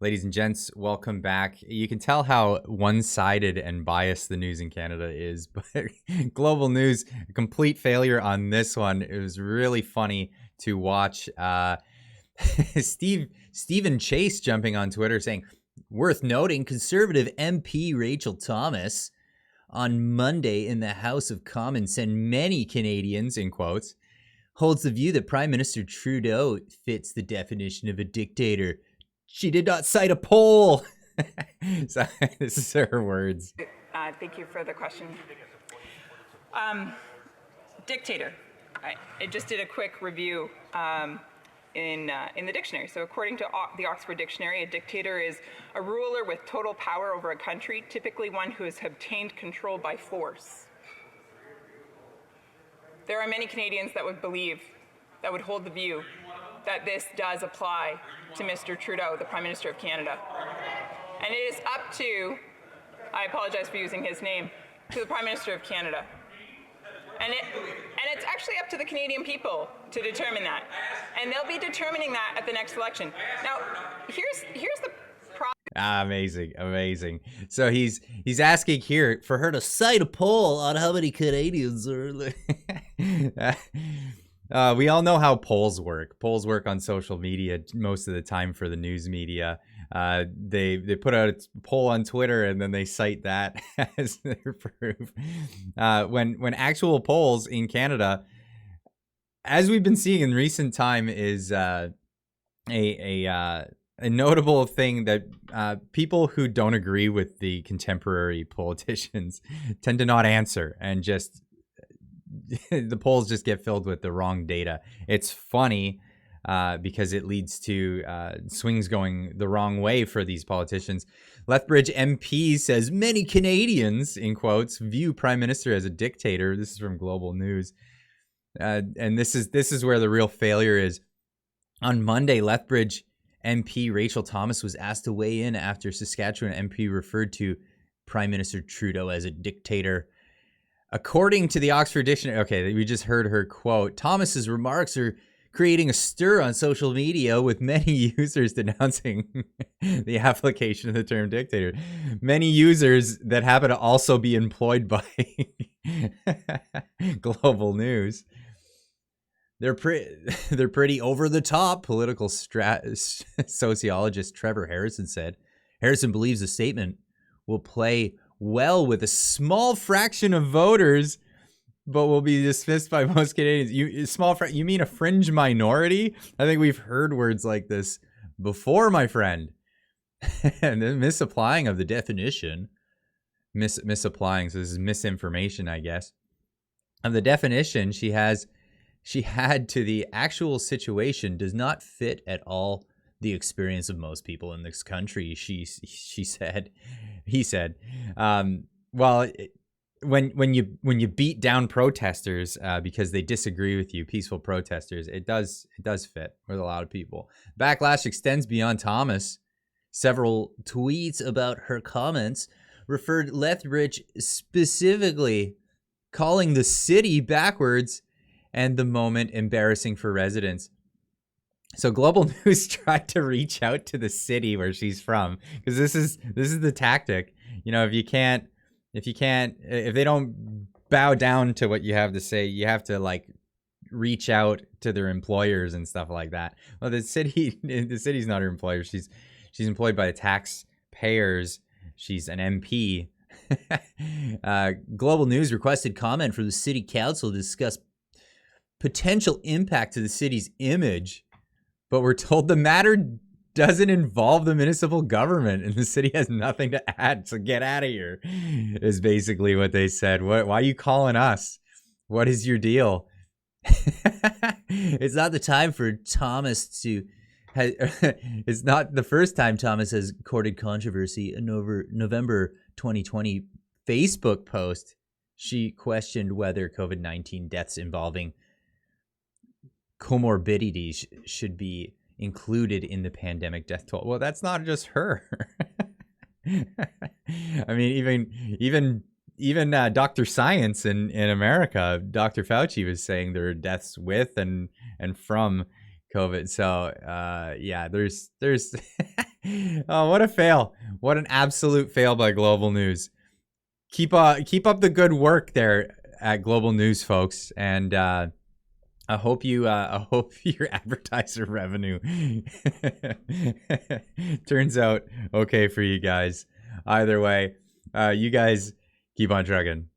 Ladies and gents, welcome back. You can tell how one-sided and biased the news in Canada is, but global news, a complete failure on this one. It was really funny to watch. Stephen Chase jumping on Twitter saying, worth noting, Conservative MP Rachel Thomas on Monday in the House of Commons said many Canadians, in quotes, holds the view that Prime Minister Trudeau fits the definition of a dictator. She did not cite a poll. So, this is her words. Thank you for the question. Dictator. I just did a quick review in the dictionary. So according to the Oxford Dictionary, a dictator is a ruler with total power over a country, typically one who has obtained control by force. There are many Canadians that would hold the view that this does apply to Mr. Trudeau, the Prime Minister of Canada. And it is up to, I apologize for using his name, to the Prime Minister of Canada. And it's actually up to the Canadian people to determine that. And they'll be determining that at the next election. Now, here's the problem. Amazing. So he's asking here for her to cite a poll on how many Canadians are. We all know how polls work. Polls work on social media most of the time for the news media. They put out a poll on Twitter and then they cite that as their proof. When actual polls in Canada, as we've been seeing in recent time, is a notable thing that people who don't agree with the contemporary politicians tend to not answer, and just the polls just get filled with the wrong data. It's funny because it leads to swings going the wrong way for these politicians. Lethbridge MP says many Canadians, in quotes, view Prime Minister as a dictator. This is from Global News. And this is where the real failure is. On Monday, Lethbridge MP Rachel Thomas was asked to weigh in after Saskatchewan MP referred to Prime Minister Trudeau as a dictator. According to the Oxford Dictionary, okay, we just heard her quote, Thomas's remarks are creating a stir on social media with many users denouncing the application of the term dictator. Many users that happen to also be employed by Global News. They're pretty over the top, political sociologist Trevor Harrison said. Harrison believes the statement will play well with a small fraction of voters, but will be dismissed by most Canadians. You mean a fringe minority? I think we've heard words like this before, my friend. And the misapplying of the definition, misapplying, so this is misinformation, I guess, of the definition she had to the actual situation does not fit at all the experience of most people in this country, he said. Well, when you beat down protesters because they disagree with you, peaceful protesters, it does fit with a lot of people. Backlash extends beyond Thomas. Several tweets about her comments referred Lethbridge specifically, calling the city backwards and the moment embarrassing for residents. So Global News tried to reach out to the city where she's from, because this is the tactic. You know, if they don't bow down to what you have to say, you have to like reach out to their employers and stuff like that. Well, the city's not her employer. She's employed by the taxpayers. She's an MP. Global News requested comment from the city council to discuss potential impact to the city's image, but we're told the matter doesn't involve the municipal government and the city has nothing to add, so get out of here, is basically what they said. Why are you calling us? What is your deal? It's not the time for Thomas to... It's not the first time Thomas has courted controversy. In November 2020 Facebook post, she questioned whether COVID-19 deaths involving comorbidities should be included in the pandemic death toll. Well, that's not just her. I mean, even Dr. Science in America, Dr. Fauci was saying there are deaths with and from COVID. So yeah, there's Oh, what a fail. What an absolute fail by Global News. Keep up the good work there at Global News, folks. And I hope your advertiser revenue turns out okay for you guys. Either way, you guys keep on trucking.